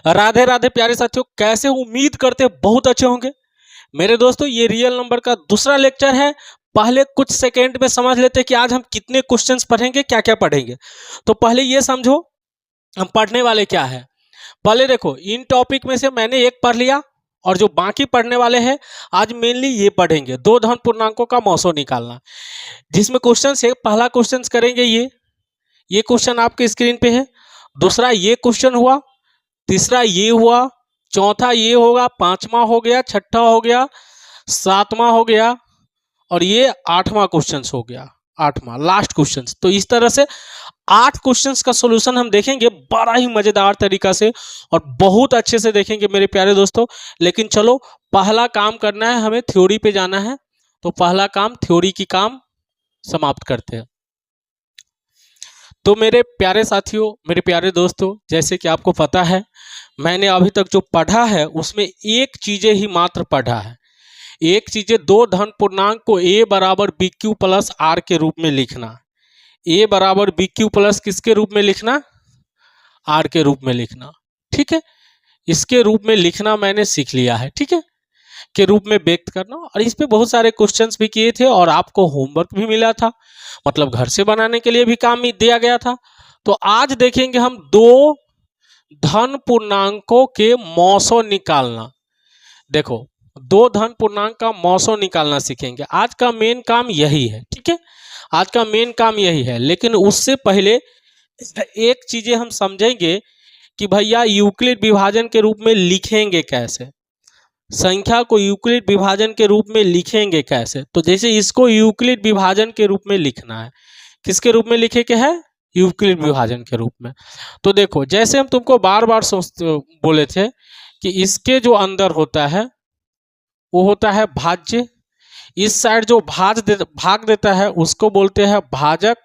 राधे राधे प्यारे साथियों, कैसे उम्मीद करते हैं बहुत अच्छे होंगे। मेरे दोस्तों, ये रियल नंबर का दूसरा लेक्चर है। पहले कुछ सेकेंड में समझ लेते हैं कि आज हम कितने क्वेश्चंस पढ़ेंगे, क्या क्या पढ़ेंगे। तो पहले ये समझो हम पढ़ने वाले क्या है। पहले देखो, इन टॉपिक में से मैंने एक पढ़ लिया और जो बाकी पढ़ने वाले हैं आज मेनली ये पढ़ेंगे, दो धन पूर्णांकों का मौसो निकालना। जिसमें क्वेश्चन है, पहला क्वेश्चन करेंगे ये क्वेश्चन आपके स्क्रीन पे है। दूसरा ये क्वेश्चन हुआ, तीसरा ये हुआ, चौथा ये होगा, पांचवा हो गया, छठा हो गया, सातवां हो गया और ये आठवां क्वेश्चन हो गया, आठवां लास्ट क्वेश्चन। तो इस तरह से 8 क्वेश्चंस का सॉल्यूशन हम देखेंगे बड़ा ही मजेदार तरीका से और बहुत अच्छे से देखेंगे मेरे प्यारे दोस्तों। लेकिन चलो, पहला काम करना है, हमें थ्योरी पे जाना है। तो पहला काम थ्योरी की काम समाप्त करते हैं। तो मेरे प्यारे साथियों, मेरे प्यारे दोस्तों, जैसे कि आपको पता है मैंने अभी तक जो पढ़ा है उसमें एक चीजें ही मात्र पढ़ा है। एक चीजें, दो धन पूर्णांक को a बराबर बी क्यू प्लस आर के रूप में लिखना। a बराबर बी क्यू प्लस किसके रूप में लिखना? आर के रूप में लिखना। ठीक है, इसके रूप में लिखना मैंने सीख लिया है। ठीक है, के रूप में व्यक्त करना। और इस पे बहुत सारे क्वेश्चंस भी किए थे और आपको होमवर्क भी मिला था, मतलब घर से बनाने के लिए भी काम दिया गया था। तो आज देखेंगे हम दो धन पूर्णांकों के मौसों निकालना। देखो, दो धन पूर्णांक का मौसों निकालना सीखेंगे। आज का मेन काम यही है। ठीक है, आज का मेन काम यही है। लेकिन उससे पहले एक चीजें हम समझेंगे कि भैया यूक्लिड विभाजन के रूप में लिखेंगे कैसे, संख्या को यूक्लिड विभाजन के रूप में लिखेंगे कैसे। तो जैसे इसको यूक्लिड विभाजन के रूप में लिखना है, किसके रूप में लिखे के है? यूक्लिड विभाजन के रूप में। तो देखो, जैसे हम तुमको बार बार बोले थे कि इसके जो अंदर होता है वो होता है भाज्य। इस साइड जो भाग देता है उसको बोलते हैं भाजक,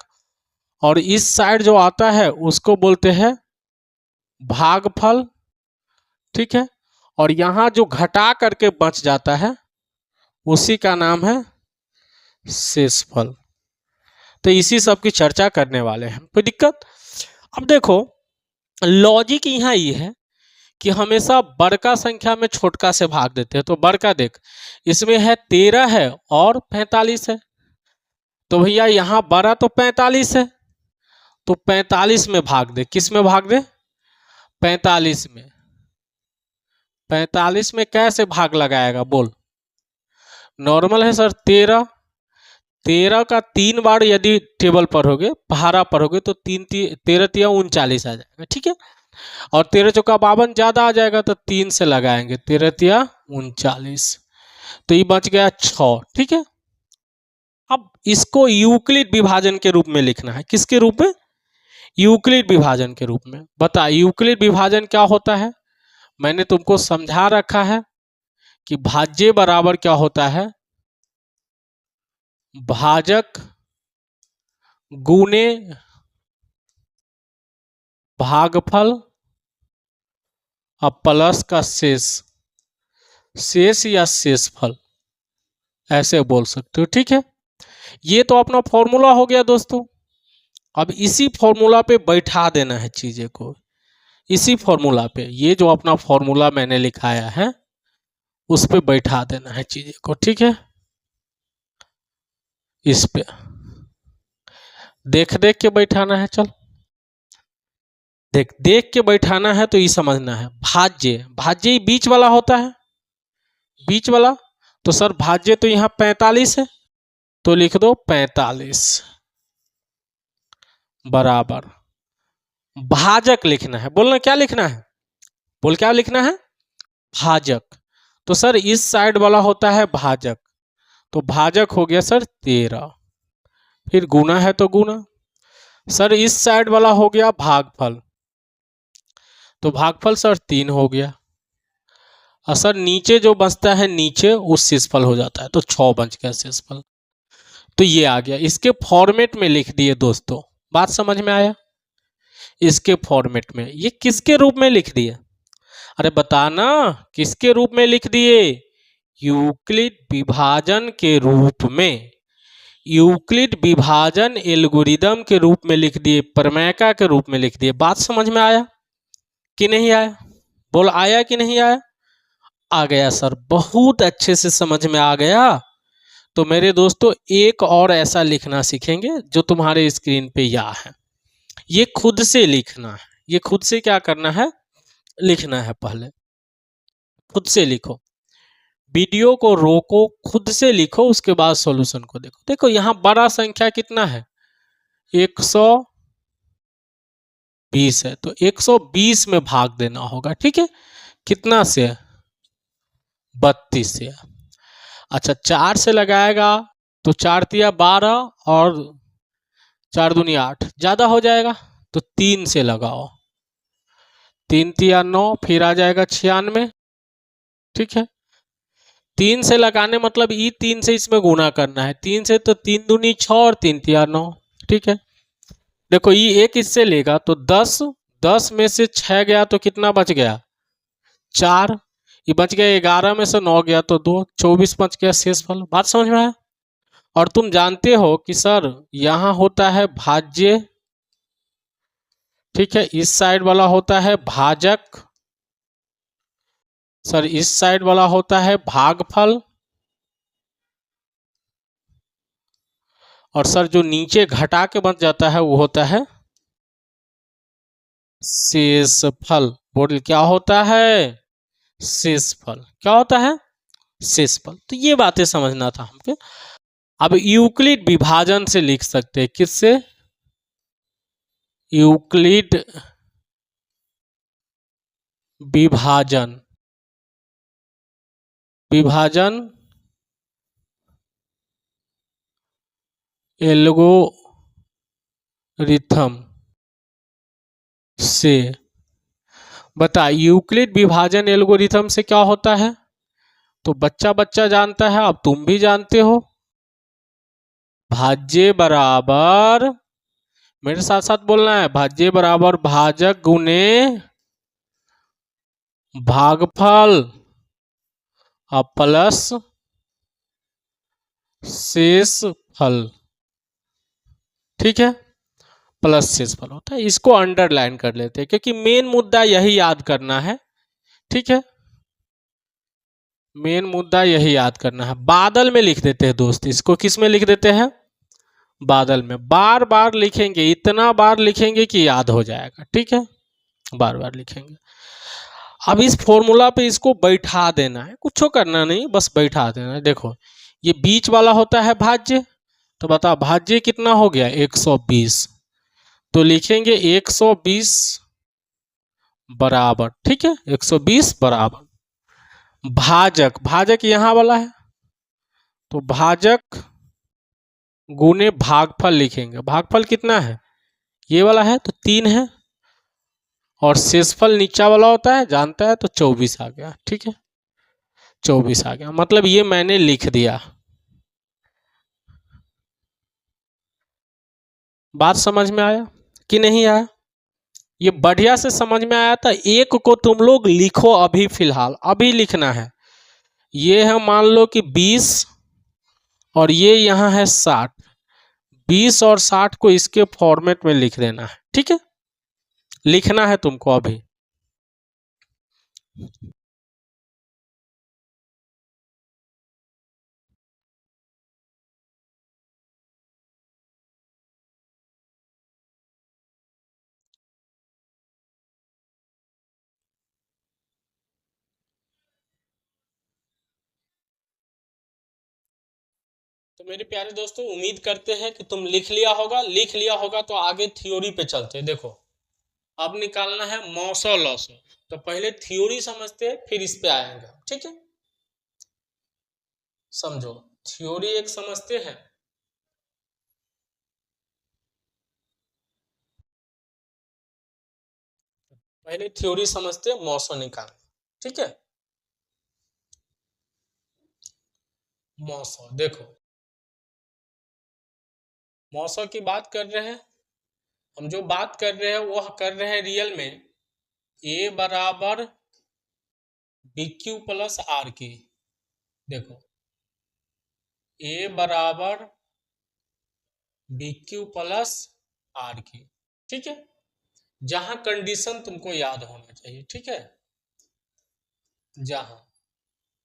और इस साइड जो आता है उसको बोलते हैं भागफल। ठीक है, और यहां जो घटा करके बच जाता है उसी का नाम है शेषफल। तो इसी सब की चर्चा करने वाले हैं। कोई दिक्कत? अब देखो, लॉजिक यहाँ ये है कि हमेशा बड़का संख्या में छोटका से भाग देते हैं। तो बड़का देख, इसमें है 13 है और 45 है। तो भैया यहाँ बड़ा तो 45 है, तो 45 में भाग दे। किस में भाग दे? 45 में। 45 में कैसे भाग लगाएगा बोल? नॉर्मल है सर 13। 13 का 3 बार यदि टेबल पढ़ोगे, पहाड़ा पढ़ोगे तो 13 तिया 39 आ जाएगा। ठीक है, और 13 चौका 52 ज्यादा आ जाएगा तो 3 से लगाएंगे, 13 तिया 39। तो ये बच गया 6। ठीक है, अब इसको यूक्लिड विभाजन के रूप में लिखना है। किसके रूप में? यूक्लिड विभाजन के रूप में। बता, यूक्लिड विभाजन क्या होता है? मैंने तुमको समझा रखा है कि भाज्य बराबर क्या होता है? भाजक गुने भागफल और प्लस का शेष, शेष या शेषफल ऐसे बोल सकते हो। ठीक है, ये तो अपना फॉर्मूला हो गया दोस्तों। अब इसी फॉर्मूला पे बैठा देना है चीजें को। इसी फॉर्मूला पे, ये जो अपना फॉर्मूला मैंने लिखाया है उस पे बैठा देना है चीजें को। ठीक है, इस पे देख देख के बैठाना है। चल देख देख के बैठाना है। तो ये समझना है, भाज्य, भाज्य बीच वाला होता है, बीच वाला। तो सर भाज्य तो यहाँ 45 है, तो लिख दो 45 बराबर भाजक लिखना है। बोलना क्या लिखना है? बोल क्या लिखना है? भाजक। तो सर इस साइड वाला होता है भाजक, तो भाजक हो गया सर 13। फिर गुना है तो गुना। सर इस साइड वाला हो गया भागफल, तो भागफल सर 3 हो गया। और सर नीचे जो बचता है नीचे उस शेषफल हो जाता है, तो 6 बच गया शेषफल। तो ये आ गया, इसके फॉर्मेट में लिख दिए दोस्तों। बात समझ में आया? इसके फॉर्मेट में। ये किसके रूप में लिख दिए? अरे बताना, किसके रूप में लिख दिए? यूक्लिड विभाजन के रूप में। यूक्लिड विभाजन एल्गोरिदम के रूप में लिख दिए, प्रमेयका के रूप में लिख दिए। बात समझ में आया कि नहीं आया? बोल, आया कि नहीं आया? आ गया सर, बहुत अच्छे से समझ में आ गया। तो मेरे दोस्तों एक और ऐसा लिखना सीखेंगे जो तुम्हारे स्क्रीन पे यहाँ है। ये खुद से लिखना है, ये खुद से क्या करना है, लिखना है। पहले खुद से लिखो, वीडियो को रोको, खुद से लिखो, उसके बाद सॉल्यूशन को देखो। देखो यहाँ बड़ा संख्या कितना है, 120 है, तो 120 में भाग देना होगा। ठीक है, कितना से? 32 से। अच्छा, 4 से लगाएगा तो 4 तिया 12 और 4 दूनी 8, ज्यादा हो जाएगा, तो 3 से लगाओ, 3 तिया 9, फिर आ जाएगा 96। ठीक है, 3 से लगाने मतलब ई 3 से इसमें गुना करना है, 3 से तो 3 दूनी 6 और 3 तिया 9। ठीक है, देखो ये एक इससे लेगा तो 10, 10 में से 6 गया तो कितना बच गया, 4। ये बच गया 11 में से 9 गया तो 2, 24 बच गया शेषफल। बात समझ में आया? और तुम जानते हो कि सर यहां होता है भाज्य, ठीक है, इस साइड वाला होता है भाजक, सर इस साइड वाला होता है भागफल, और सर जो नीचे घटा के बच जाता है वो होता है शेषफल। बोल, क्या होता है? शेषफल। क्या होता है? शेषफल। तो ये बातें समझना था हमको। अब यूक्लिड विभाजन से लिख सकते हैं, किससे? यूक्लिड विभाजन, विभाजन एल्गोरिथम से। बता, यूक्लिड विभाजन एल्गोरिथम से क्या होता है? तो बच्चा बच्चा जानता है, अब तुम भी जानते हो, भाज्य बराबर, मेरे साथ साथ बोलना है, भाज्य बराबर भाजक गुने भागफल और प्लस शेषफल। ठीक है, प्लस शेषफल होता है। इसको अंडरलाइन कर लेते हैं क्योंकि मेन मुद्दा यही याद करना है। ठीक है, मेन मुद्दा यही याद करना है। बादल में लिख देते हैं दोस्त, इसको किस में लिख देते हैं? बादल में। बार बार लिखेंगे, इतना बार लिखेंगे कि याद हो जाएगा। ठीक है, बार बार लिखेंगे। अब इस फॉर्मूला पे इसको बैठा देना है, कुछ करना नहीं, बस बैठा देना है। देखो ये बीच वाला होता है भाज्य, तो बता भाज्य कितना हो गया, 120। तो लिखेंगे 120 बराबर, ठीक है, 120 बराबर भाजक, भाजक यहां वाला है, तो भाजक गुने भागफल लिखेंगे। भागफल कितना है, ये वाला है तो 3 है, और शेषफल नीचा वाला होता है, जानता है, तो 24 आ गया। ठीक है, 24 आ गया, मतलब ये मैंने लिख दिया। बात समझ में आया कि नहीं आया? ये बढ़िया से समझ में आया था। एक को तुम लोग लिखो अभी, फिलहाल अभी लिखना है। ये है मान लो कि 20 और ये यहाँ है 60, 20 और 60 को इसके फॉर्मेट में लिख देना है। ठीक है, लिखना है तुमको अभी। तो मेरे प्यारे दोस्तों, उम्मीद करते हैं कि तुम लिख लिया होगा। लिख लिया होगा तो आगे थ्योरी पे चलते हैं। देखो अब निकालना है मौसो लॉसो, तो पहले थ्योरी समझते हैं, फिर इस पे आएंगे। ठीक है, समझो, थ्योरी एक समझते हैं, पहले थ्योरी समझते हैं, मौसो निकाल। ठीक है, मौसो देखो, मौसो की बात कर रहे हैं हम, जो बात कर रहे हैं वो कर रहे हैं रियल में ए बराबर बी क्यू प्लस आर की। देखो ए बराबर b q plus r q, ठीक है। जहां कंडीशन तुमको याद होना चाहिए, ठीक है, जहां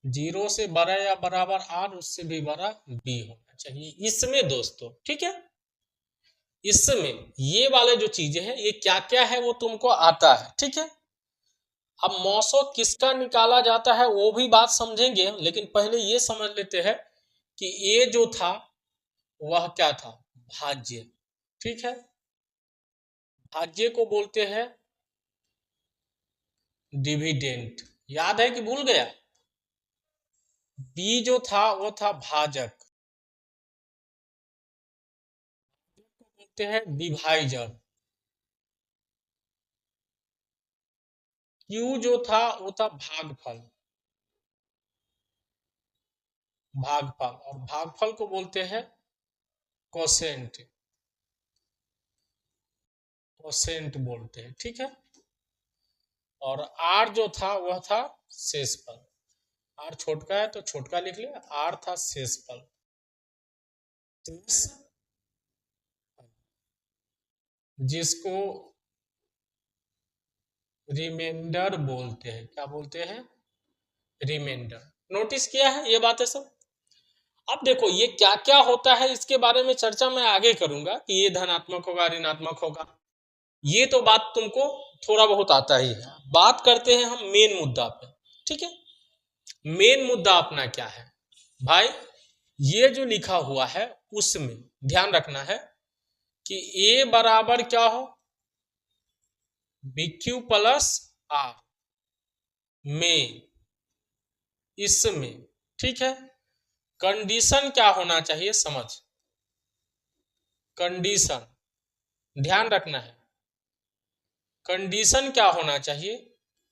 0 से बड़ा या बराबर आर, उससे भी बड़ा बी होना चाहिए इसमें दोस्तों, ठीक है। इसमें ये वाले जो चीजें हैं, ये क्या क्या है वो तुमको आता है, ठीक है। अब मौसो किसका निकाला जाता है वो भी बात समझेंगे, लेकिन पहले ये समझ लेते हैं कि ये जो था वह क्या था, भाज्य, ठीक है। भाज्य को बोलते हैं डिविडेंड। याद है कि भूल गया? बी जो था वो था भाजक, बोलते हैं डिवाइजर। क्यू जो था वो था भागफल, भागफल, और भागफल को बोलते हैं कोसेंट, कोसेंट बोलते हैं, ठीक है। और आर जो था वह था शेषफल। आर छोटका है तो छोटका लिख लिया, आर था शेषफल, जिसको रिमाइंडर बोलते हैं। क्या बोलते हैं? रिमाइंडर। नोटिस किया है ये बातें सब? अब देखो ये क्या क्या होता है इसके बारे में चर्चा मैं आगे करूंगा कि ये धनात्मक होगा, ऋणात्मक होगा, ये तो बात तुमको थोड़ा बहुत आता ही है। बात करते हैं हम मेन मुद्दा पे, ठीक है। मेन मुद्दा अपना क्या है भाई? ये जो लिखा हुआ है उसमें ध्यान रखना है कि ए बराबर क्या हो, बी क्यू प्लस आर में, इसमें, ठीक है। कंडीशन क्या होना चाहिए समझ, कंडीशन ध्यान रखना है। कंडीशन क्या होना चाहिए,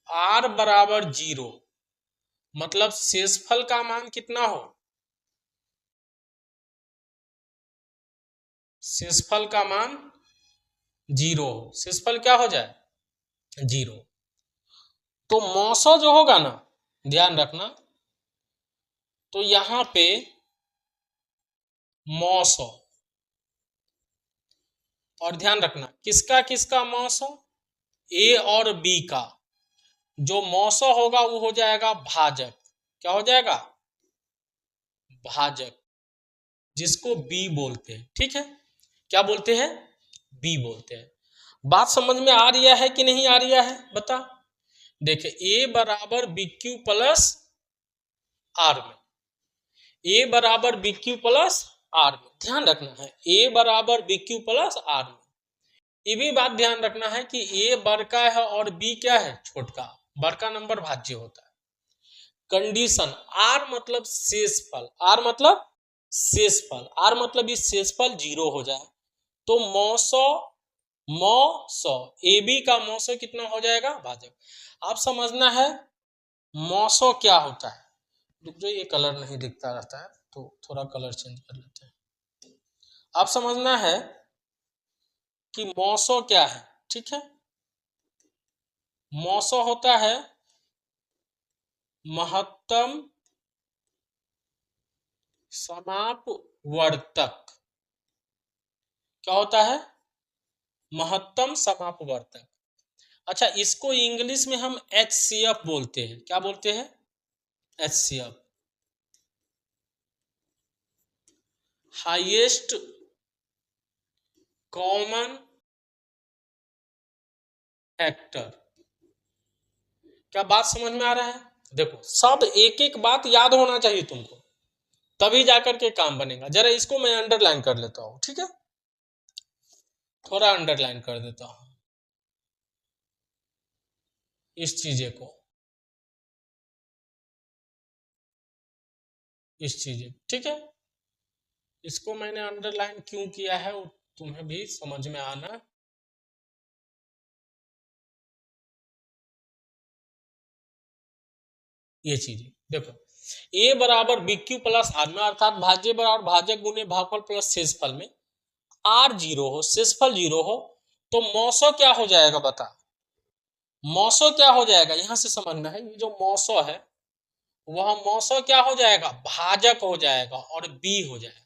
आर बराबर 0, मतलब शेषफल का मान कितना हो, शेषफल का मान 0 हो। शेषफल क्या हो जाए? 0। तो मौसो जो होगा ना, ध्यान रखना, तो यहां पे मौसो, और ध्यान रखना किसका किसका मौसो, ए और बी का। जो मौसो होगा वो हो जाएगा भाजक। क्या हो जाएगा? भाजक, जिसको बी बोलते हैं, ठीक है। क्या बोलते हैं? बी बोलते हैं। बात समझ में आ रही है कि नहीं आ रही है बता? देखे ए बराबर बी क्यू प्लस आर में, ए बराबर बी क्यू प्लस आर में, ध्यान रखना है ए बराबर बी क्यू प्लस आर में। ये भी बात ध्यान रखना है कि ए बड़का है और बी क्या है, छोटका। बड़का नंबर भाज्य होता है। कंडीशन आर मतलब शेषफल, आर मतलब शेषफल, आर मतलब इस शेषफल 0 हो जाए तो मौसो, मौसो ए बी का मौसो कितना हो जाएगा, भाजक। आप समझना है मौसो क्या होता है। जो ये कलर नहीं दिखता रहता है तो थोड़ा कलर चेंज कर लेते हैं। आप समझना है कि मौसो क्या है, ठीक है। मौसो होता है महत्तम समापवर्तक। क्या होता है? महत्तम समापवर्तक। अच्छा, इसको इंग्लिश में हम HCF बोलते हैं। क्या बोलते हैं? HCF, highest common factor. क्या बात समझ में आ रहा है? देखो सब एक एक बात याद होना चाहिए तुमको, तभी जाकर के काम बनेगा। जरा इसको मैं अंडरलाइन कर लेता हूं, ठीक है, थोड़ा अंडरलाइन कर देता हूं इस चीजें को, इस चीजें, ठीक है। इसको मैंने अंडरलाइन क्यों किया है वो तुम्हें भी समझ में आना। ये चीजें देखो, ए बराबर बी क्यू प्लस आर में, अर्थात भाज्य बराबर भाजक गुने भागफल प्लस शेषफल में आर 0 हो, शेषफल 0 हो, तो मौसो क्या हो जाएगा बता? मौसो क्या हो जाएगा यहां से समझना है। ये जो मौसो है वह मौसो क्या हो जाएगा, भाजक हो जाएगा और बी हो जाएगा।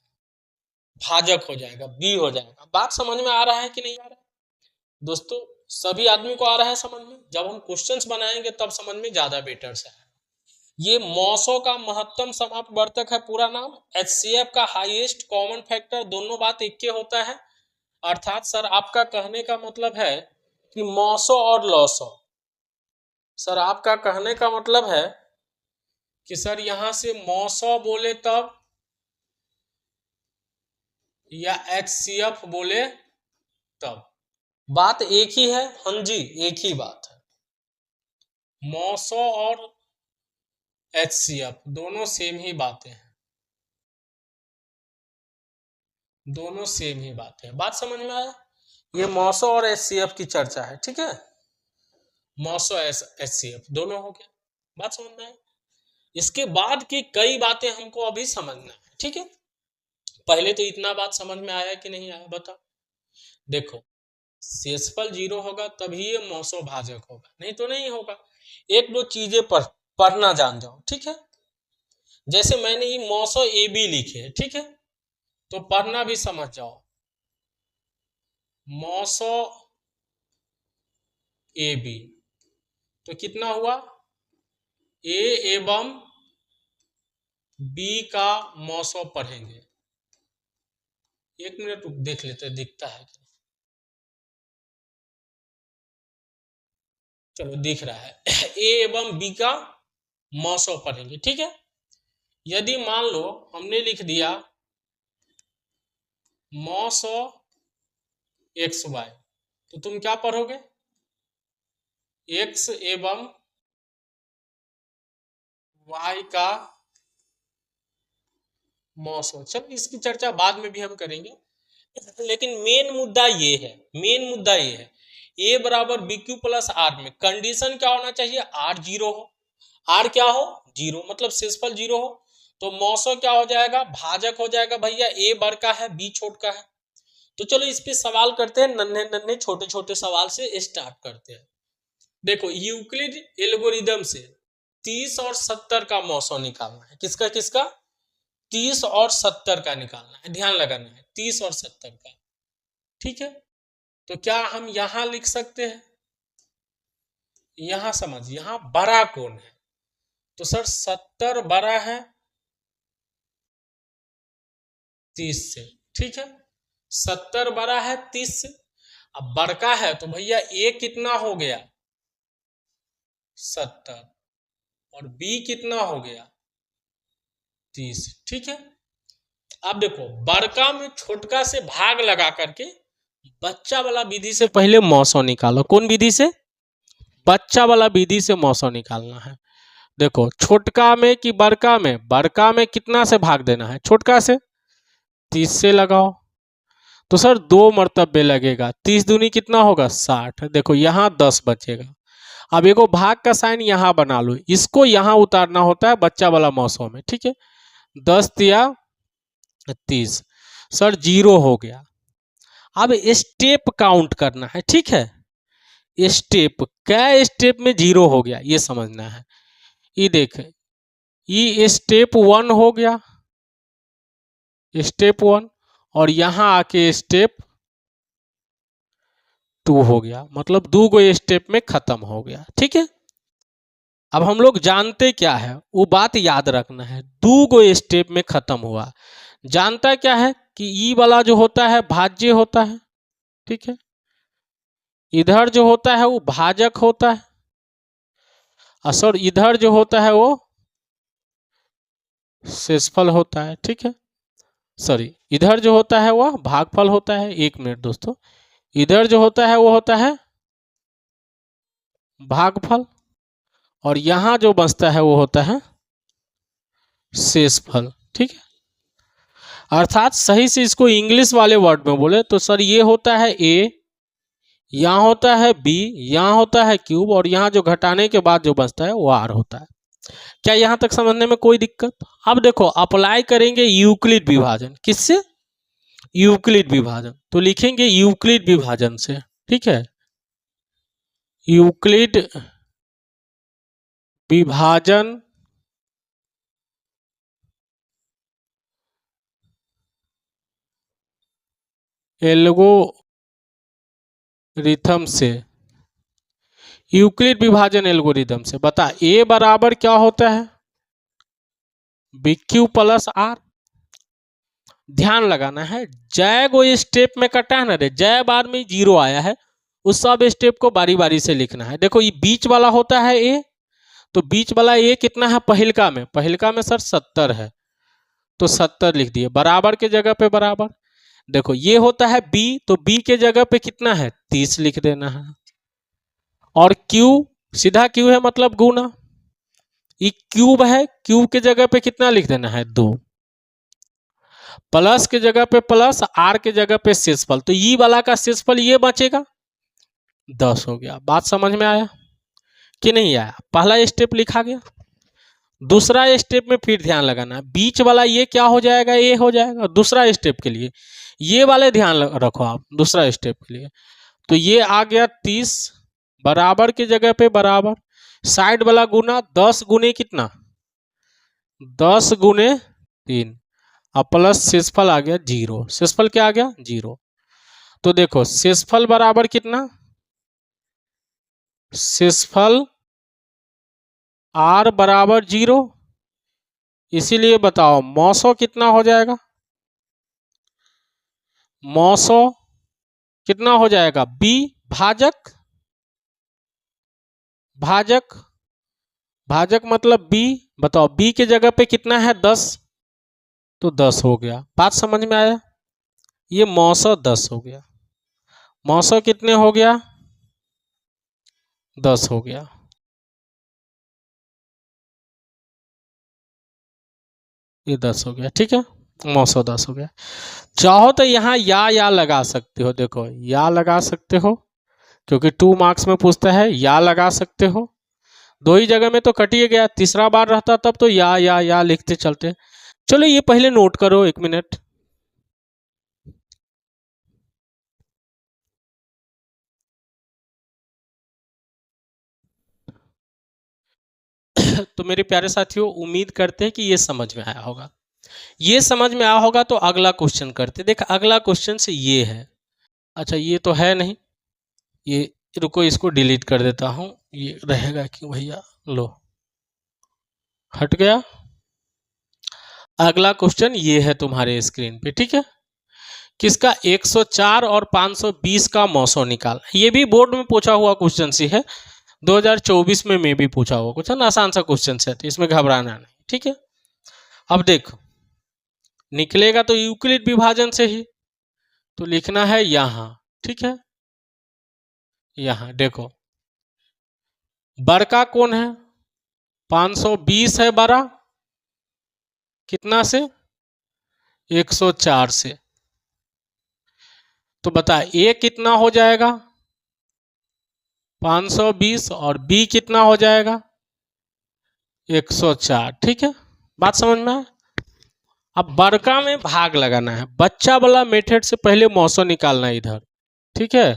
भाजक हो जाएगा, बी हो जाएगा। बात समझ में आ रहा है कि नहीं आ रहा है दोस्तों? सभी आदमी को आ रहा है समझ में? जब हम क्वेश्चंस बनाएंगे तब समझ में ज्यादा बेटर से आएगा। ये मॉसो का महत्तम समापवर्तक है पूरा नाम, एचसीएफ का हाईएस्ट कॉमन फैक्टर, दोनों बात एक के होता है। अर्थात सर आपका कहने का मतलब है कि मॉसो और लॉसो, सर आपका कहने का मतलब है कि सर यहां से मॉसो बोले तब या एचसीएफ बोले तब, बात एक ही है। हाँ जी, एक ही बात है। मॉसो और एचसीएफ दोनों सेम ही बातें हैं, दोनों सेम ही बातें हैं। बात समझ में आया? ये मॉसो और एचसीएफ की चर्चा है, ठीक है? मॉसो एचसीएफ दोनों हो गया, बात समझ में आया? इसके बाद की कई बातें हमको अभी समझना है, ठीक है? पहले तो इतना बात समझ में आया कि नहीं आया बताओ? देखो, शेषफल 0 होगा तभी ये मॉसो भाजक होगा, नहीं तो नहीं होगा। एक दो चीजें पढ़ना जान जाओ, ठीक है? जैसे मैंने ये मॉसो ए बी लिखे है, ठीक है? तो पढ़ना भी समझ जाओ। मॉसो ए बी तो कितना हुआ? ए एवं बी का मॉसो पढ़ेंगे। एक मिनट देख लेते दिखता है कि नहीं। चलो दिख रहा है। ए एवं बी का मॉसो पढ़ेंगे, ठीक है? यदि मान लो हमने लिख दिया मॉसो एक्स वाई, तो तुम क्या पढ़ोगे? एक्स एवं वाई का मॉसो। चलो इसकी चर्चा बाद में भी हम करेंगे, लेकिन मेन मुद्दा ये है, मेन मुद्दा ये है ए बराबर बी क्यू प्लस आर में कंडीशन क्या होना चाहिए? आर 0 हो। आर क्या हो? 0, मतलब शेषफल 0 हो। तो मौसो क्या हो जाएगा? भाजक हो जाएगा भैया। ए बड़का है, बी छोटका है। तो चलो इस पे सवाल करते हैं, नन्हे नन्हे छोटे छोटे सवाल से स्टार्ट करते हैं। देखो, यूक्लिड एल्गोरिदम से 30 और 70 का मौसो निकालना है। किसका किसका? 30 और 70 का निकालना है, ध्यान लगाना है, 30 और 70 का, ठीक है? तो क्या हम यहां लिख सकते हैं? यहां समझ, यहां बड़ा कौन है? तो सर 70 बड़ा है 30 से, ठीक है? 70 बड़ा है 30 से। अब बड़का है तो भैया ए कितना हो गया? 70। और बी कितना हो गया? 30, ठीक है? अब देखो, बड़का में छोटका से भाग लगा करके बच्चा वाला विधि से पहले मौसो निकालो। कौन विधि से? बच्चा वाला विधि से मौसो निकालना है। देखो, छोटका में कि बड़का में? बड़का में कितना से भाग देना है? छोटका से। 30 से लगाओ तो सर 2 मर्तबे लगेगा। 30 दूनी कितना होगा? 60। देखो यहाँ 10 बचेगा। अब एगो भाग का साइन यहाँ बना लो, इसको यहाँ उतारना होता है बच्चा वाला मौसम में, ठीक है? 10 दिया 30, सर 0 हो गया। अब स्टेप काउंट करना है, ठीक है? स्टेप, क्या स्टेप में 0 हो गया ये समझना है। ये देख, ये स्टेप 1 हो गया, स्टेप 1, और यहां आके स्टेप 2 हो गया, मतलब 2 गो स्टेप में खत्म हो गया, ठीक है? अब हम लोग जानते क्या है, वो बात याद रखना है। 2 गो स्टेप में खत्म हुआ। जानता क्या है कि ई वाला जो होता है भाज्य होता है, ठीक है? इधर जो होता है वो भाजक होता है, और सर इधर जो होता है वो शेषफल होता है, ठीक है? सॉरी, इधर जो होता है वह भागफल होता है। एक मिनट दोस्तों, इधर जो होता है वो होता है भागफल, और यहां जो बचता है वो होता है शेषफल, ठीक है? अर्थात सही से इसको इंग्लिश वाले वर्ड में बोले तो सर ये होता है ए, यहाँ होता है बी, यहाँ होता है क्यूब, और यहाँ जो घटाने के बाद जो बचता है वो आर होता है। क्या यहाँ तक समझने में कोई दिक्कत? अब देखो, अप्लाई करेंगे यूक्लिड विभाजन। किससे? यूक्लिड विभाजन। तो लिखेंगे यूक्लिड विभाजन से, ठीक है? यूक्लिड विभाजन एल्गोरिथम से, यूक्लिड विभाजन एल्गोरिथम से। बता ए बराबर क्या होता है, बी क्यू प्लस आर। ध्यान लगाना है, जय वो स्टेप में कटा है ना रे, जय बार में 0 आया है, उस सब स्टेप को बारी बारी से लिखना है। देखो ये बीच वाला होता है ए, तो बीच वाला ए कितना है पहिलका में, पहिलका में सर 70 है, तो 70 लिख दिए। बराबर के जगह पे बराबर। देखो ये होता है बी, तो बी के जगह पे कितना है 30 लिख देना है। और क्यू, सीधा क्यू है मतलब गुना, ये क्यूब है, क्यूब के जगह पे कितना लिख देना है 2, प्लस के जगह पे प्लस, आर के जगह पे शेषफल, तो ई वाला का शेषफल ये बचेगा 10 हो गया। बात समझ में आया कि नहीं आया? पहला स्टेप लिखा गया। दूसरा स्टेप में फिर ध्यान लगाना, बीच वाला ये क्या हो जाएगा, ए हो जाएगा। दूसरा स्टेप के लिए ये वाले ध्यान रखो आप, दूसरा स्टेप के लिए तो ये आ गया 30, बराबर की जगह पे बराबर, साइड वाला गुना 10 गुने कितना 10 गुने 3, अब प्लस शेषफल आ गया 0। शेषफल क्या आ गया 0। तो देखो शेषफल बराबर कितना, शेषफल r बराबर 0, इसीलिए बताओ मौसो कितना हो जाएगा, मौसो कितना हो जाएगा b भाजक, भाजक भाजक मतलब b। बताओ b के जगह पे कितना है 10, तो 10 हो गया। बात समझ में आया? ये मौसो 10 हो गया, मौसो कितने हो गया 10 हो गया। ये 10 हो गया, ठीक है, मौसो 10 हो गया। चाहो तो यहाँ या लगा सकते हो, देखो या लगा सकते हो क्योंकि 2 मार्क्स में पूछता है, या लगा सकते हो। दो ही जगह में तो कटिए गया, तीसरा बार रहता तब तो या लिखते चलते। चलो ये पहले नोट करो 1 मिनट। तो मेरे प्यारे साथियों उम्मीद करते हैं कि ये समझ में आया होगा। ये समझ में आया होगा तो अगला क्वेश्चन करते। देख अगला क्वेश्चन से ये है, अच्छा ये तो है नहीं, ये रुको इसको डिलीट कर देता हूं, ये रहेगा क्यों भैया, लो हट गया। अगला क्वेश्चन ये है तुम्हारे स्क्रीन पे, ठीक है। किसका 104 और 520 का मौसो निकाल। ये भी बोर्ड में पूछा हुआ क्वेश्चन सी है, 2024 में भी पूछा हुआ क्वेश्चन, आसान सा क्वेश्चन है, तो इसमें घबराना नहीं, ठीक है। अब देखो निकलेगा तो यूक्लिड विभाजन से ही, तो लिखना है यहां, ठीक है। यहां देखो बड़का कौन है, 520 है बड़ा, कितना से 104 से, तो बता ए कितना हो जाएगा 520 और बी कितना हो जाएगा 104, ठीक है। बात समझ में आया? अब बड़का में भाग लगाना है, बच्चा वाला मेथड से पहले मौसो निकालना है इधर, ठीक है।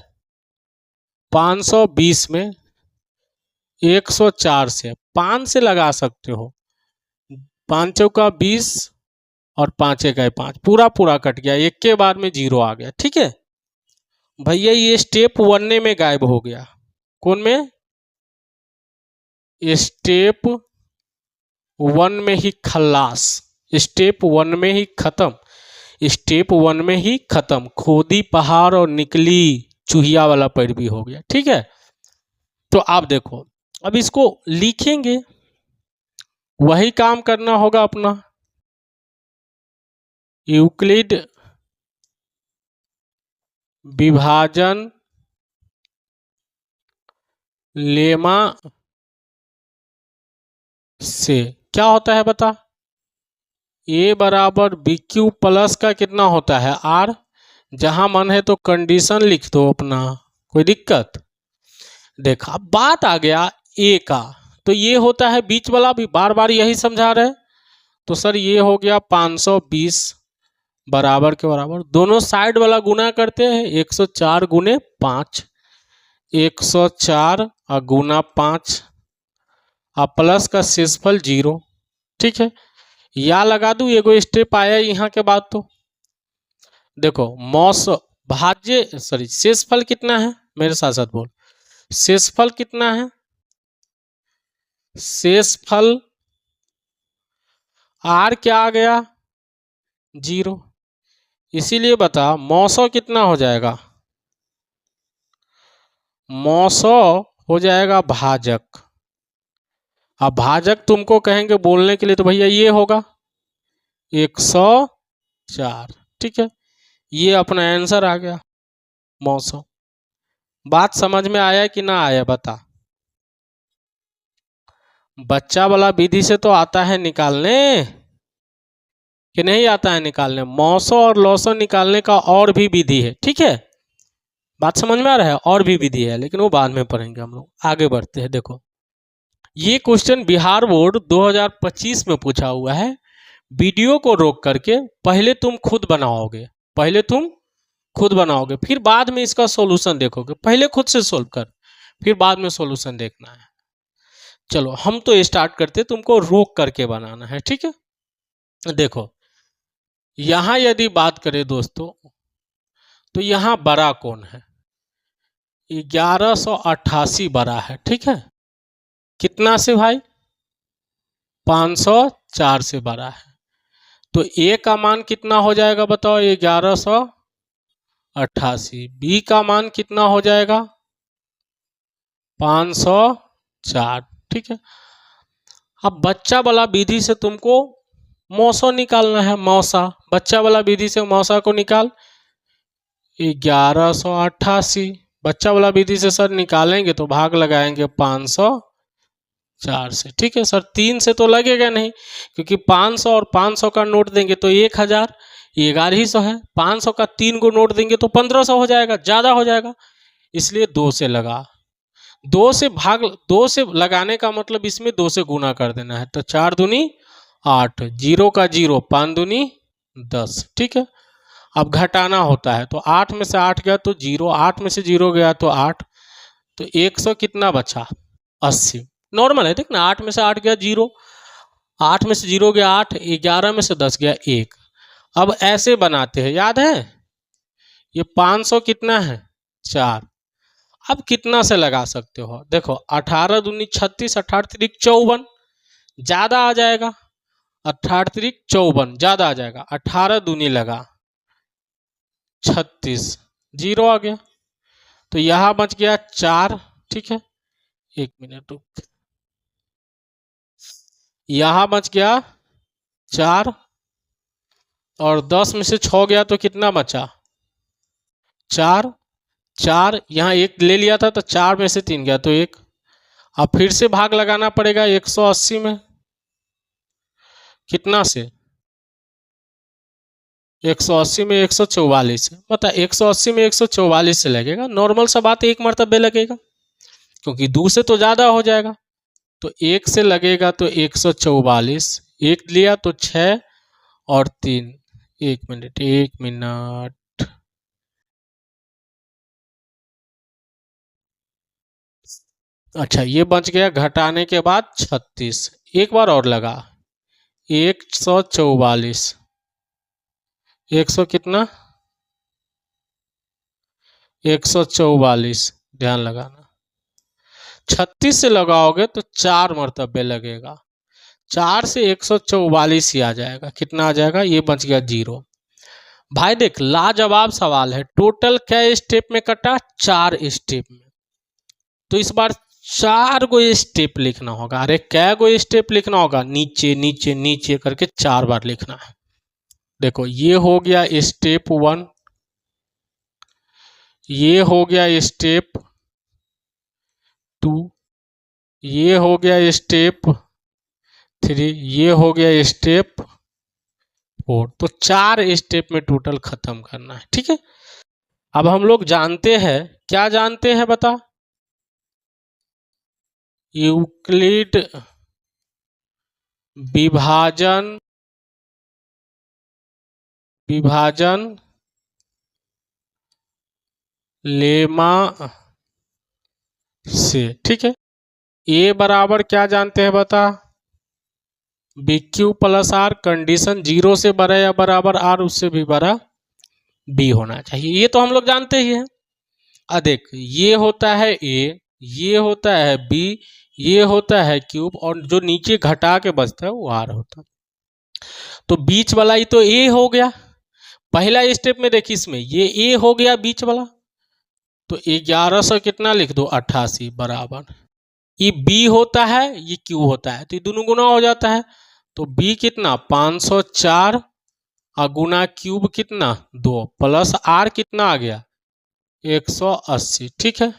520 में 104 से 5 से लगा सकते हो, 5 चौका 20 और 5 एक 5, पूरा पूरा कट गया, एक के बार में 0 आ गया, ठीक है भैया। ये स्टेप 1 में गायब हो गया, कौन में, स्टेप 1 में ही खल्लास, स्टेप 1 में ही खत्म, स्टेप 1 में ही खत्म, खोदी पहाड़ और निकली चूहिया वाला पैरवी हो गया, ठीक है। तो आप देखो अब इसको लिखेंगे, वही काम करना होगा अपना, यूक्लिड विभाजन लेमा से क्या होता है बता, ए बराबर बी क्यू प्लस का कितना होता है आर, जहां मन है तो कंडीशन लिख दो अपना, कोई दिक्कत। देखा बात आ गया ए का, तो ये होता है बीच वाला, भी बार बार यही समझा रहे, तो सर ये हो गया 520 बराबर के बराबर, दोनों साइड वाला गुना करते हैं, 104 गुने 5, 104 और गुना 5 और प्लस का शेषफल 0, ठीक है। या लगा दूं, एगो स्टेप आया यहाँ के बाद, तो देखो मौस भाज्य सॉरी शेषफल कितना है, मेरे साथ साथ बोल, शेषफल कितना है, शेषफल आर क्या आ गया 0, इसीलिए बता मौसौ कितना हो जाएगा, मौसौ हो जाएगा भाजक। अब भाजक तुमको कहेंगे बोलने के लिए तो भैया ये होगा 104, ठीक है, ये अपना आंसर आ गया मौसौ। बात समझ में आया कि ना आया बता। बच्चा वाला विधि से तो आता है निकालने कि नहीं आता है निकालने, मौसौ और लौसौ निकालने का और भी विधि है, ठीक है, बात समझ में आ रहा है, और भी विधि है लेकिन वो बाद में पढ़ेंगे हम लोग। आगे बढ़ते हैं। देखो ये क्वेश्चन बिहार बोर्ड 2025 में पूछा हुआ है। वीडियो को रोक करके पहले तुम खुद बनाओगे, पहले तुम खुद बनाओगे, फिर बाद में इसका सॉल्यूशन देखोगे। पहले खुद से सोल्व कर, फिर बाद में सॉल्यूशन देखना है। चलो हम तो स्टार्ट करते, तुमको रोक करके बनाना है, ठीक है। देखो यहां यदि बात करें दोस्तों तो यहां बड़ा कौन है, 1188 बड़ा है, ठीक है, कितना से भाई 504 से बड़ा है, तो ए का मान कितना हो जाएगा बताओ 1188, बी का मान कितना हो जाएगा 504, ठीक है। अब बच्चा वाला विधि से तुमको मौसौ निकालना है, मौसा, बच्चा वाला विधि से मौसा को निकाल 1188, बच्चा वाला विधि से सर निकालेंगे तो भाग लगाएंगे 504 से, ठीक है सर 3 से तो लगेगा नहीं क्योंकि 500 और 500 का नोट देंगे तो 1000, 1100 है, 500 का 3 को नोट देंगे तो 1500 हो जाएगा, ज़्यादा हो जाएगा, इसलिए 2 से लगा। 2 से लगाने का मतलब इसमें 2 से गुना कर देना है, तो 4 दूनी 8, 0 का 0, 5 दूनी 10, ठीक है। अब घटाना होता है तो 8 में से 8 गया तो 0, 8 में से 0 गया तो 8, तो 100 कितना बचा 80, नॉर्मल है, देख ना 8 में से 8 गया 0, 8 में से 0 गया 8, 11 में से 10 गया 1। अब ऐसे बनाते हैं, याद है ये 500 कितना है 4। अब कितना से लगा सकते हो, देखो 18 दूनी 36, 18 त्रिक 54, ज्यादा आ जाएगा, 18 त्रिक 54 ज्यादा आ जाएगा, 18 दूनी लगा 36, 0 आ गया, तो यहां बच गया 4, ठीक है, 1 मिनट रुक, यहां बच गया 4 और 10 में से 6 गया तो कितना बचा 4, 4 यहाँ 1 ले लिया था तो 4 में से 3 गया तो 1। अब फिर से भाग लगाना पड़ेगा 180 में, कितना से 180 में 144, बता 180 में 144 से लगेगा, नॉर्मल सा बात है, एक मरतबे लगेगा क्योंकि 2 से तो ज़्यादा हो जाएगा, तो 1 से लगेगा तो 144, 1 लिया तो 6 और 3, 1 मिनट 1 मिनट, अच्छा ये बच गया घटाने के बाद 36, एक बार और लगा 144, 100 कितना 144, ध्यान लगाना, 36 से लगाओगे तो 4 मरतबे लगेगा, 4 से 144 ही आ जाएगा, कितना आ जाएगा ये बच गया 0। भाई देख लाजवाब सवाल है, टोटल क्या स्टेप में कटा 4 स्टेप में, तो इस बार 4 गो स्टेप लिखना होगा। अरे क्या गो स्टेप लिखना होगा, नीचे नीचे नीचे करके 4 बार लिखना है। देखो ये हो गया स्टेप 1, ये हो गया स्टेप 2, ये हो गया स्टेप 3, ये हो गया स्टेप 4, तो 4 स्टेप में टोटल खत्म करना है, ठीक है। अब हम लोग जानते हैं, क्या जानते हैं बता, यूक्लिड विभाजन लेमा से, ठीक है। ए बराबर क्या जानते हैं बता, BQ प्लस आर, कंडीशन 0 से बड़ा या बराबर आर उससे भी बड़ा बी होना चाहिए, ये तो हम लोग जानते ही हैं। देख, ये होता है ए, ये होता है बी, ये होता है क्यूब, और जो नीचे घटा के बचता है वो आर होता है। तो बीच वाला ही तो ए हो गया। पहला स्टेप में देखिए, इसमें ये ए हो गया बीच वाला, तो 1100 कितना लिख दो 88 बराबर, ये बी होता है, ये क्यू होता है, तो ये दोनों गुना हो जाता है। तो बी कितना 504 और गुना क्यूब कितना 2 प्लस आर कितना आ गया 180। ठीक है,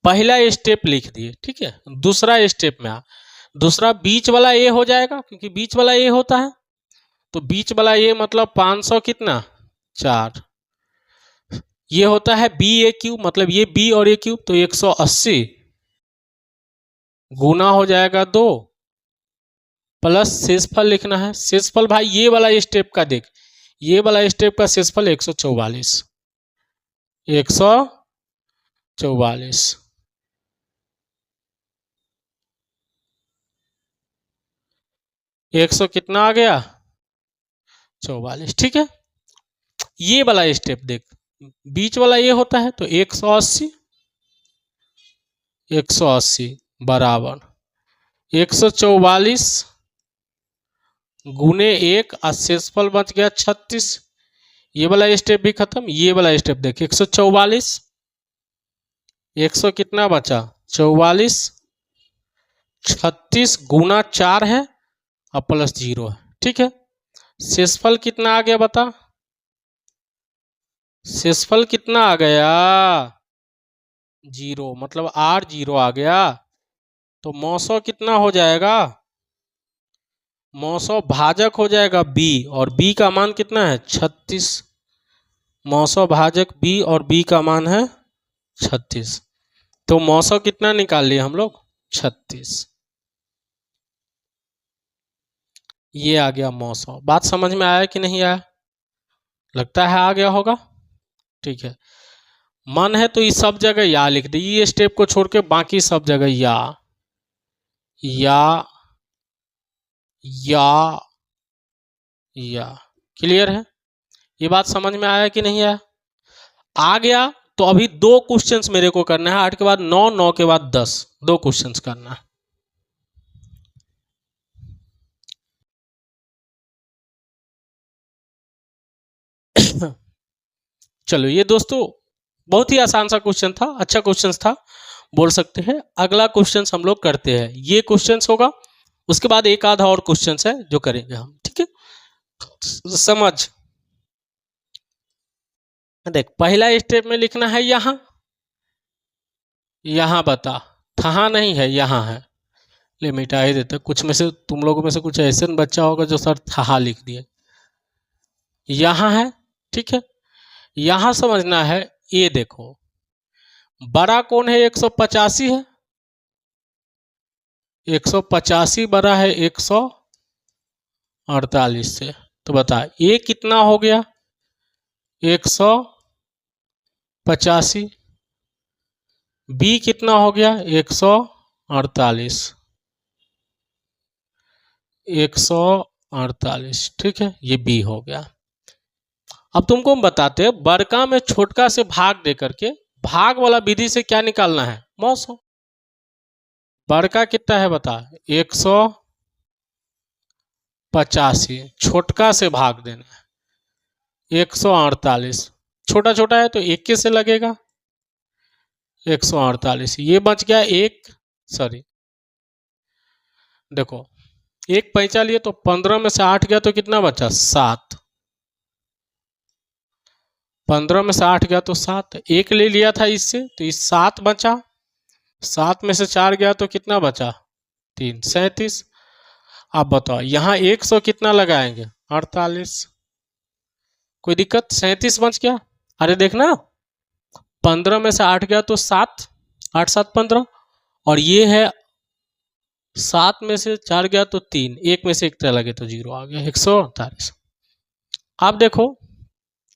पहला स्टेप लिख दिए। ठीक है, दूसरा स्टेप में दूसरा बीच वाला ए हो जाएगा, क्योंकि बीच वाला ए होता है, तो बीच वाला ए मतलब 500 कितना 4, ये होता है बी ए क्यूब, मतलब ये बी और ए क्यूब, तो 180 गुना हो जाएगा 2 प्लस शेषफल लिखना है। शेषफल भाई ये वाला स्टेप का देख, ये वाला स्टेप का शेषफल 144, 144 100 कितना आ गया 44। ठीक है, ये वाला स्टेप देख, बीच वाला ये होता है, तो 180 बराबर 144 गुने 1 और शेषफल बच गया 36। ये वाला स्टेप भी खत्म। ये वाला स्टेप देख 144, 100 कितना बचा 44, 36 गुना 4 है और प्लस 0 है। ठीक है, शेषफल कितना आ गया बता, शेषफल कितना आ गया 0, मतलब आर 0 आ गया। तो 900 कितना हो जाएगा 900 भाजक हो जाएगा बी, और बी का मान कितना है 36, 900 भाजक बी और बी का मान है 36, तो 900 कितना निकाल लिए हम लोग 36, ये आ गया 900। बात समझ में आया कि नहीं आया, लगता है आ गया होगा। ठीक है, मन है तो इस सब जगह या लिख दे, ये स्टेप को छोड़ के बाकी सब जगह या या या। क्लियर है, ये बात समझ में आया कि नहीं आया, आ गया। तो अभी 2 क्वेश्चंस मेरे को करना है, 8 के बाद 9, 9 के बाद 10, 2 क्वेश्चंस करना है। चलो, ये दोस्तों बहुत ही आसान सा क्वेश्चन था, अच्छा क्वेश्चन था बोल सकते हैं। अगला क्वेश्चन हम लोग करते हैं, ये क्वेश्चन होगा, उसके बाद एक आधा और क्वेश्चन है जो करेंगे हम। ठीक है, समझ। देख, पहला स्टेप में लिखना है यहां, यहां बता, थहा नहीं है, यहां है, ले मिटा ही देते। कुछ में से तुम लोगों में से कुछ ऐसे बच्चा होगा जो सर थहा लिख दिए, यहां है। ठीक है, यहां समझना है, ये देखो बड़ा कौन है 185 है, 185 बड़ा है 148 से, तो बता ये कितना हो गया 185, बी कितना हो गया 148, 148। ठीक है, ये बी हो गया। अब तुमको हम बताते हैं, बड़का में छोटका से भाग दे करके भाग वाला विधि से क्या निकालना है 900। बड़का कितना है बता 185, छोटका से भाग देना है 148, छोटा छोटा है तो 1 से लगेगा 148, ये बच गया 1, सॉरी देखो 1 पैंचा लिए तो 15 में से 8 गया तो कितना बचा 7, 15 में से 8 गया तो 7, 1 ले लिया था इससे तो इस 7 बचा, 7 में से 4 गया तो कितना बचा 3, 37। आप बताओ यहाँ 100 कितना लगाएंगे 48, कोई दिक्कत, 37 बच गया। अरे देखना 15 में से 8 गया तो 7, 8 7 15, और ये है 7 में से 4 गया तो 3, 1 में से 1 लगे तो 0 आ गया 148। आप देखो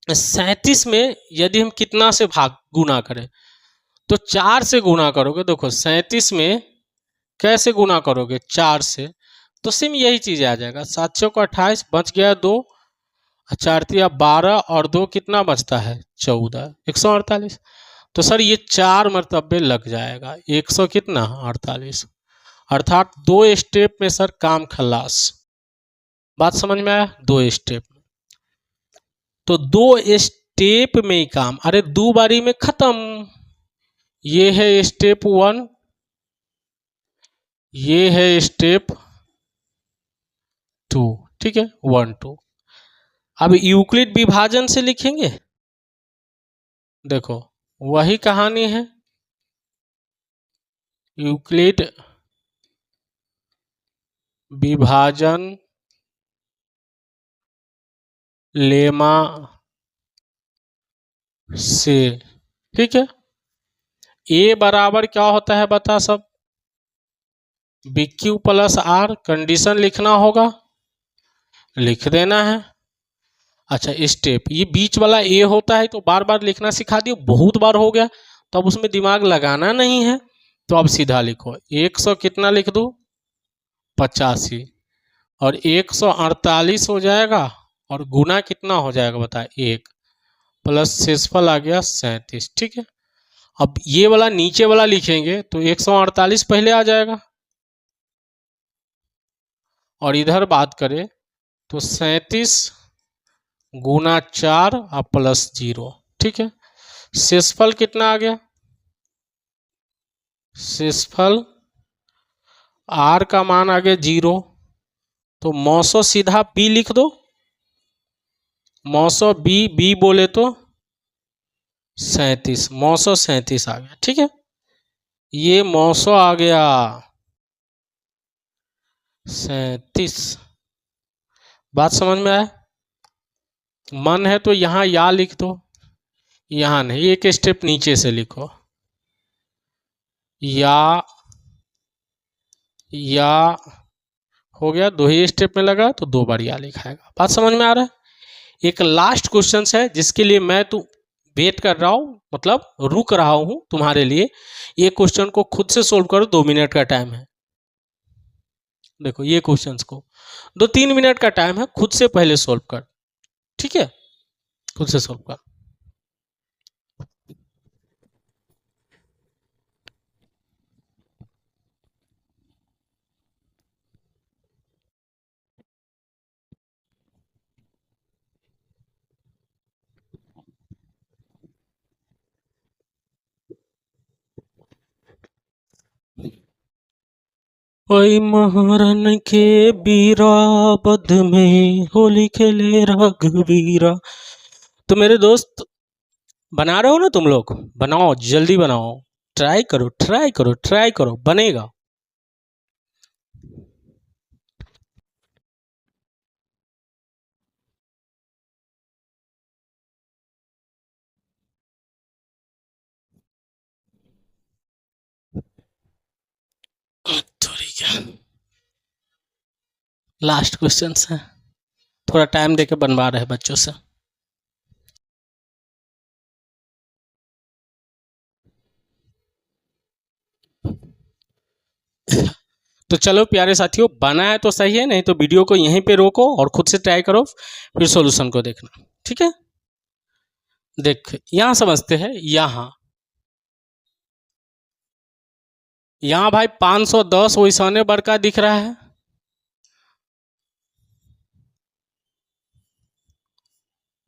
37 में यदि हम कितना से भाग गुना करें तो 4 से गुना करोगे। देखो 37 में कैसे गुना करोगे 4 से, तो सेम यही चीज आ जाएगा, 7 चौक 28 बच गया 2, चार तिया 12 और 2 कितना बचता है 14, 148। तो सर ये 4 मरतबे लग जाएगा 100 कितना 48, अर्थात 2 स्टेप में सर काम खलास। बात समझ में आया? 2 स्टेप, तो 2 स्टेप में ही काम, अरे 2 बारी में खत्म। ये है स्टेप 1, ये है स्टेप 2, ठीक है 1 2। अब यूक्लिड विभाजन से लिखेंगे, देखो वही कहानी है, यूक्लिड विभाजन लेमा से, ठीक है। ए बराबर क्या होता है बता सब, b q plus r, condition लिखना होगा, लिख देना है। अच्छा स्टेप, ये बीच वाला ए होता है तो बार बार लिखना सिखा दियो, बहुत बार हो गया तो अब उसमें दिमाग लगाना नहीं है, तो अब सीधा लिखो 100 कितना लिख दूँ 85, और 148 हो जाएगा, और गुना कितना हो जाएगा बता 1, प्लस शेषफल आ गया 37, ठीक है। अब ये वाला नीचे वाला लिखेंगे तो 148 पहले आ जाएगा, और इधर बात करें तो 37 गुना 4 और प्लस 0, ठीक है। शेषफल कितना आ गया, शेषफल आर का मान आ गया 0, तो 900 सीधा बी लिख दो, 900 बी बोले तो 37, 937 आ गया, ठीक है। ये 900 आ गया 37, बात समझ में आया? मन है तो यहाँ या लिख दो, यहाँ नहीं, एक स्टेप नीचे से लिखो, या हो गया, 2 ही स्टेप में लगा तो 2 बार या लिखाएगा। बात समझ में आ रहा है? एक लास्ट क्वेश्चन है जिसके लिए मैं वेट कर रहा हूँ, मतलब रुक रहा हूँ तुम्हारे लिए। ये क्वेश्चन को खुद से सोल्व करो, 2 मिनट का टाइम है। देखो ये क्वेश्चंस को 2-3 मिनट का टाइम है, खुद से पहले सोल्व कर, ठीक है, खुद से सोल्व कर। ओई महरन के बीरा बद में होली खेले रघुवीरा। तो मेरे दोस्त बना रहे हो ना तुम लोग, बनाओ जल्दी बनाओ, ट्राई करो ट्राई करो ट्राई करो, बनेगा। क्या लास्ट क्वेश्चन है, थोड़ा टाइम देके बनवा रहे हैं बच्चों से। तो चलो प्यारे साथियों, बना है तो सही है, नहीं तो वीडियो को यहीं पे रोको और खुद से ट्राई करो, फिर सॉल्यूशन को देखना, ठीक है। देख यहां समझते हैं, यहां भाई 510 वैसने बड़का दिख रहा है,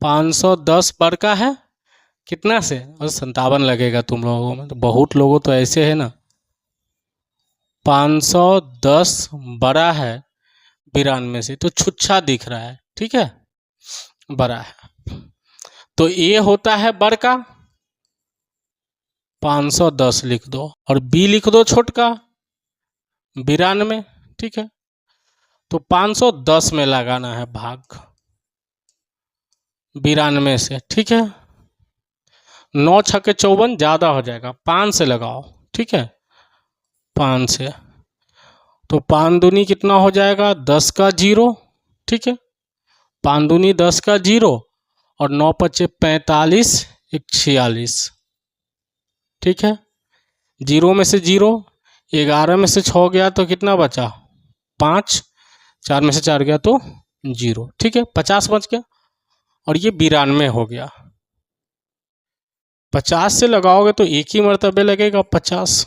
510 बड़का है कितना से, और 57 लगेगा तुम लोगों में, तो बहुत लोगों तो ऐसे है ना। 510 बड़ा है 92 से, तो छुच्छा दिख रहा है, ठीक है, बड़ा है, तो ए होता है बड़का, 510 लिख दो, और बी लिख दो छोटका 92, ठीक है। तो 510 में लगाना है भाग 92 से, ठीक है। 9 छक्के 54 ज़्यादा हो जाएगा, 5 से लगाओ, ठीक है, 5 से, तो 5 दूनी कितना हो जाएगा 10 का 0, ठीक है, 5 दूनी 10 का 0, और 9 पचे 45, 46, ठीक है। 0 में से 0, 11 में से 6 गया तो कितना बचा 5, 4 में से 4 गया तो 0, ठीक है, 50 बच गया। और ये 92 हो गया। 50 से लगाओगे तो एक ही मरतबे लगेगा 50,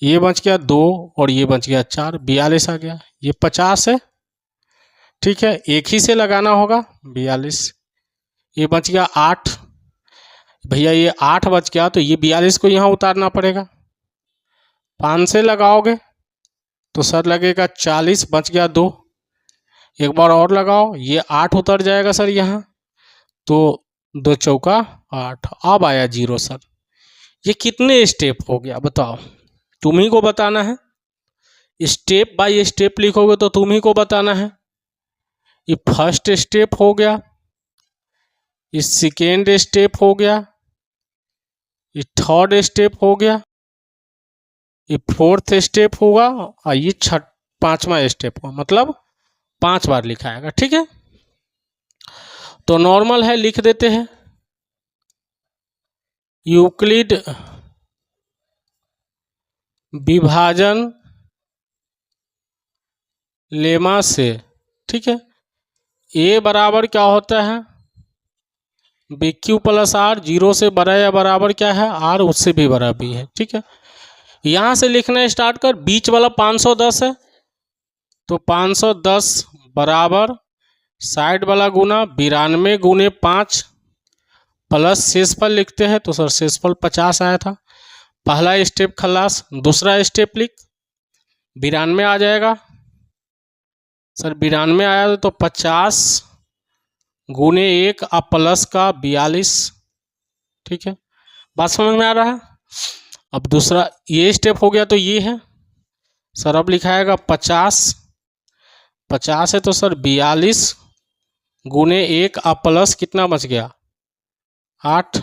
ये बच गया 2 और ये बच गया 4, 42 आ गया। ये 50 है, ठीक है, एक ही से लगाना होगा 42। ये बच गया 8, भैया ये 8 बच गया तो ये 42 को यहाँ उतारना पड़ेगा। 5 से लगाओगे तो सर लगेगा 40, बच गया 2। एक बार और लगाओ, ये 8 उतर जाएगा सर यहाँ, तो 2 चौका 8, अब आया 0 सर। ये कितने स्टेप हो गया बताओ, तुम ही को बताना है। स्टेप बाय स्टेप लिखोगे तो तुम ही को बताना है। ये फर्स्ट स्टेप हो गया, ये सेकेंड स्टेप हो गया, ये थर्ड स्टेप हो गया, ये फोर्थ स्टेप होगा और ये 5वां स्टेप होगा, मतलब 5 बार लिखाएगा, ठीक है। तो नॉर्मल है, लिख देते हैं। यूक्लिड विभाजन लेमा से, ठीक है, ए बराबर क्या होता है, बी क्यू प्लस आर, 0 से बड़ा या बराबर क्या है, आर उससे भी बड़ा भी है, ठीक है। यहाँ से लिखना स्टार्ट कर, बीच वाला 510 है तो 510 बराबर साइड वाला गुना 92 गुने 5 प्लस शेषफल लिखते हैं तो सर शेषफल 50 आया था। पहला स्टेप खलास, दूसरा स्टेप लिख, 92 आ जाएगा सर, 92 आया तो 50 गुने 1 अब प्लस का 42, ठीक है, बात समझ में आ रहा है। अब दूसरा ये स्टेप हो गया तो ये है सर, अब लिखाएगा 50 है तो सर 42 गुने 1 अब प्लस कितना बच गया 8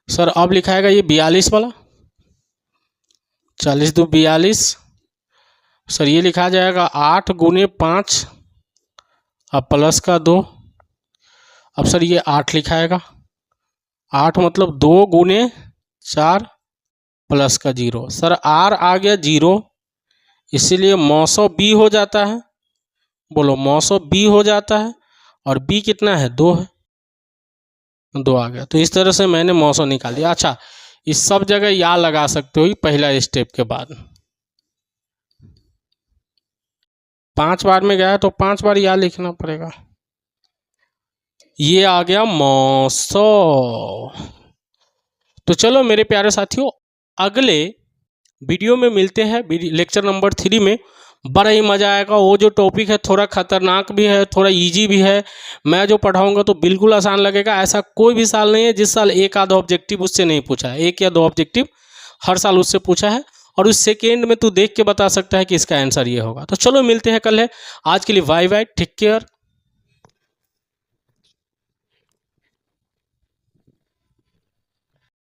सर, अब लिखाएगा ये 42 वाला, 40 2 42 सर, ये लिखा जाएगा 8 गुने 5 अब प्लस का 2। अब सर ये 8 लिखाएगा, 8 मतलब 2 गुने 4 प्लस का 0 सर, आर आ गया 0, इसीलिए मौसो बी हो जाता है, बोलो मौसो बी हो जाता है, और बी कितना है 2 है, 2 आ गया। तो इस तरह से मैंने मौसो निकाल दिया। अच्छा, इस सब जगह या लगा सकते हो पहला स्टेप के बाद। 5 बार में गया तो 5 बार या लिखना पड़ेगा। ये आ गया मौसो। तो चलो मेरे प्यारे साथियों, अगले वीडियो में मिलते हैं, लेक्चर नंबर 3 में। बड़ा ही मज़ा आएगा। वो जो टॉपिक है थोड़ा खतरनाक भी है, थोड़ा इजी भी है। मैं जो पढ़ाऊंगा तो बिल्कुल आसान लगेगा। ऐसा कोई भी साल नहीं है जिस साल एक आधा ऑब्जेक्टिव उससे नहीं पूछा है। 1 या 2 ऑब्जेक्टिव हर साल उससे पूछा है, और उस सेकेंड में तू देख के बता सकता है कि इसका आंसर ये होगा। तो चलो मिलते हैं कल है। आज के लिए बाय बाय, टेक केयर।